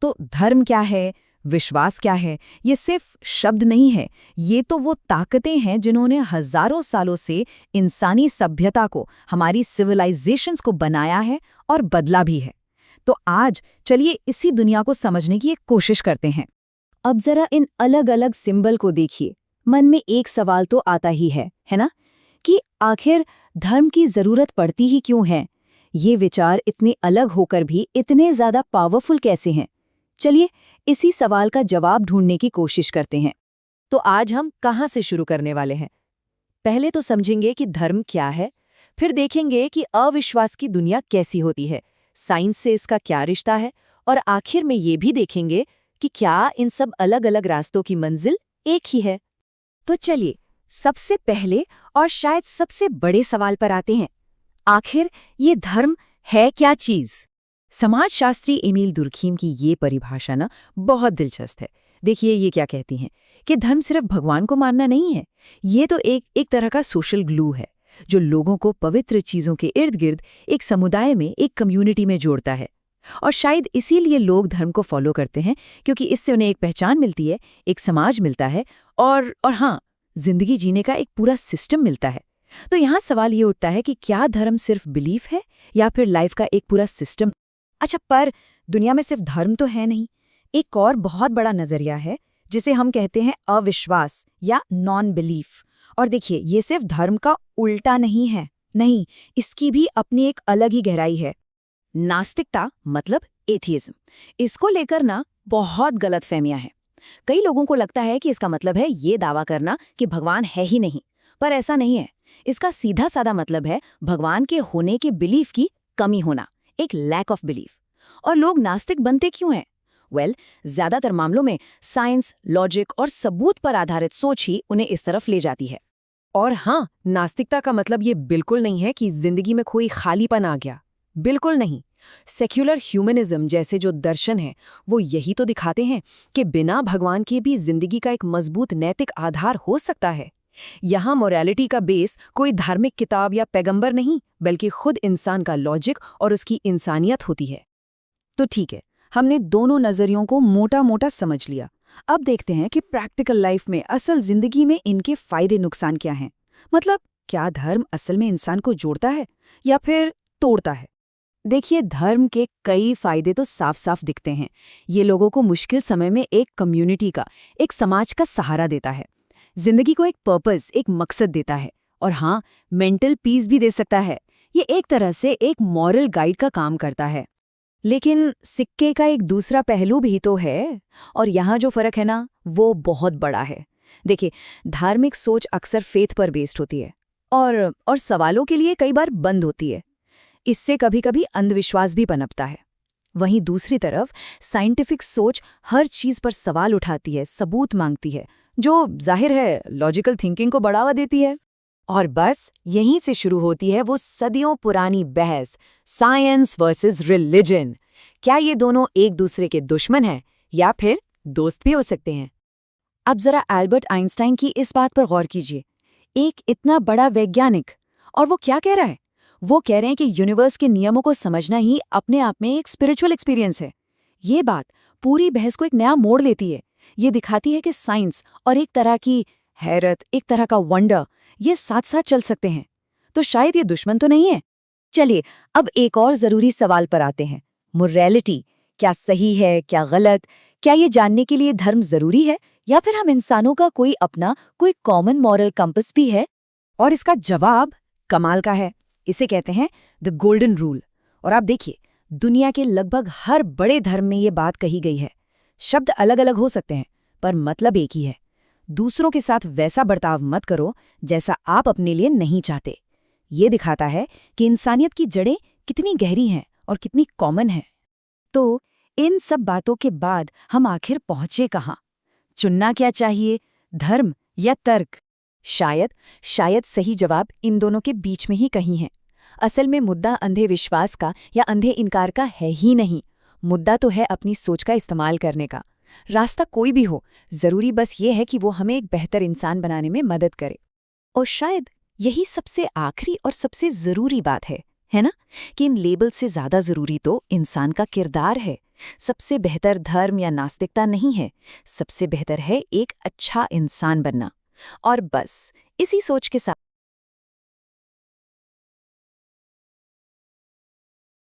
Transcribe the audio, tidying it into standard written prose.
तो धर्म क्या है, विश्वास क्या है, ये सिर्फ शब्द नहीं है, ये तो वो ताकतें हैं जिन्होंने हजारों सालों से इंसानी सभ्यता को, हमारी सिविलाइजेशंस को बनाया है और बदला भी है। तो आज चलिए इसी दुनिया को समझने की एक कोशिश करते हैं। अब जरा इन अलग अलग सिंबल को देखिए। मन में एक सवाल तो आता ही है ना, कि आखिर धर्म की जरूरत पड़ती ही क्यों है? ये विचार इतने अलग होकर भी इतने ज्यादा पावरफुल कैसे हैं? चलिए इसी सवाल का जवाब ढूंढने की कोशिश करते हैं। तो आज हम कहाँ से शुरू करने वाले हैं? पहले तो समझेंगे कि धर्म क्या है, फिर देखेंगे कि अविश्वास की दुनिया कैसी होती है, साइंस से इसका क्या रिश्ता है, और आखिर में ये भी देखेंगे कि क्या इन सब अलग अलग रास्तों की मंजिल एक ही है। तो चलिए सबसे पहले और शायद सबसे बड़े सवाल पर आते हैं। आखिर ये धर्म है क्या चीज? समाजशास्त्री एमिल दुर्खीम की ये परिभाषा ना बहुत दिलचस्प है। देखिए ये क्या कहती हैं कि धर्म सिर्फ भगवान को मानना नहीं है, ये तो एक तरह का सोशल ग्लू है जो लोगों को पवित्र चीजों के इर्द गिर्द एक समुदाय में, एक कम्युनिटी में जोड़ता है। और शायद इसीलिए लोग धर्म को फॉलो करते हैं, क्योंकि इससे उन्हें एक पहचान मिलती है, एक समाज मिलता है और हाँ, जिंदगी जीने का एक पूरा सिस्टम मिलता है। तो यहाँ सवाल ये उठता है कि क्या धर्म सिर्फ बिलीफ है या फिर लाइफ का एक पूरा सिस्टम? अच्छा, पर दुनिया में सिर्फ धर्म तो है नहीं। एक और बहुत बड़ा नजरिया है जिसे हम कहते हैं अविश्वास या नॉन बिलीफ। और देखिए ये सिर्फ धर्म का उल्टा नहीं है, नहीं, इसकी भी अपनी एक अलग ही गहराई है। नास्तिकता मतलब एथियज्म। इसको लेकर ना बहुत गलतफहमियां हैं। कई लोगों को लगता है कि इसका मतलब है ये दावा करना कि भगवान है ही नहीं, पर ऐसा नहीं है। इसका सीधा साधा मतलब है भगवान के होने के बिलीफ की कमी होना, एक लैक ऑफ बिलीफ। और लोग नास्तिक बनते क्यों हैं? ज्यादातर मामलों में साइंस, लॉजिक और सबूत पर आधारित सोच ही उन्हें इस तरफ ले जाती है। और हाँ, नास्तिकता का मतलब ये बिल्कुल नहीं है कि जिंदगी में कोई खालीपन आ गया, बिल्कुल नहीं। सेक्युलर ह्यूमनिज्म जैसे जो दर्शन हैं वो यही तो दिखाते हैं कि बिना भगवान के भी जिंदगी का एक मजबूत नैतिक आधार हो सकता है। यहाँ मोरालिटी का बेस कोई धार्मिक किताब या पैगंबर नहीं, बल्कि खुद इंसान का लॉजिक और उसकी इंसानियत होती है। तो ठीक है, हमने दोनों नजरियों को मोटा मोटा समझ लिया। अब देखते हैं कि प्रैक्टिकल लाइफ में, असल जिंदगी में इनके फायदे नुकसान क्या हैं। मतलब क्या धर्म असल में इंसान को जोड़ता है या फिर तोड़ता है? देखिए धर्म के कई फायदे तो साफ साफ दिखते हैं। ये लोगों को मुश्किल समय में एक कम्युनिटी का, एक समाज का सहारा देता है, जिंदगी को एक पर्पस, एक मकसद देता है, और हाँ, मेंटल पीस भी दे सकता है। ये एक तरह से एक मॉरल गाइड का काम करता है। लेकिन सिक्के का एक दूसरा पहलू भी तो है, और यहाँ जो फर्क है ना वो बहुत बड़ा है। देखिए धार्मिक सोच अक्सर फेथ पर बेस्ड होती है और सवालों के लिए कई बार बंद होती है। इससे कभी कभी अंधविश्वास भी पनपता है। वहीं दूसरी तरफ साइंटिफिक सोच हर चीज पर सवाल उठाती है, सबूत मांगती है, जो जाहिर है लॉजिकल थिंकिंग को बढ़ावा देती है। और बस यहीं से शुरू होती है वो सदियों पुरानी बहस, साइंस वर्सेस रिलीजन। क्या ये दोनों एक दूसरे के दुश्मन हैं या फिर दोस्त भी हो सकते हैं? अब जरा एल्बर्ट आइंस्टाइन की इस बात पर गौर कीजिए। एक इतना बड़ा वैज्ञानिक, और वो क्या कह रहा है? वो कह रहे हैं कि यूनिवर्स के नियमों को समझना ही अपने आप में एक स्पिरिचुअल एक्सपीरियंस है। ये बात पूरी बहस को एक नया मोड़ लेती है। ये दिखाती है कि साइंस और एक तरह की हैरत, एक तरह का वंडर, ये साथ साथ चल सकते हैं। तो शायद ये दुश्मन तो नहीं है। चलिए अब एक और जरूरी सवाल पर आते हैं, मोरालिटी। क्या सही है, क्या गलत? क्या ये जानने के लिए धर्म जरूरी है या फिर हम इंसानों का कोई अपना, कोई कॉमन मॉरल कंपस भी है? और इसका जवाब कमाल का है। इसे कहते हैं द गोल्डन रूल। और आप देखिए दुनिया के लगभग हर बड़े धर्म में ये बात कही गई है। शब्द अलग अलग हो सकते हैं पर मतलब एक ही है। दूसरों के साथ वैसा बर्ताव मत करो जैसा आप अपने लिए नहीं चाहते। ये दिखाता है कि इंसानियत की जड़ें कितनी गहरी हैं और कितनी कॉमन हैं। तो इन सब बातों के बाद हम आखिर पहुंचे कहाँ? चुनना क्या चाहिए, धर्म या तर्क? शायद सही जवाब इन दोनों के बीच में ही कहीं है। असल में मुद्दा अंधे विश्वास का या अंधे इनकार का है ही नहीं। मुद्दा तो है अपनी सोच का इस्तेमाल करने का। रास्ता कोई भी हो, जरूरी बस ये है कि वो हमें एक बेहतर इंसान बनाने में मदद करे। और शायद यही सबसे आखिरी और सबसे जरूरी बात है ना, कि इन लेबल से ज्यादा जरूरी तो इंसान का किरदार है। सबसे बेहतर धर्म या नास्तिकता नहीं है, सबसे बेहतर है एक अच्छा इंसान बनना। और बस इसी सोच के साथ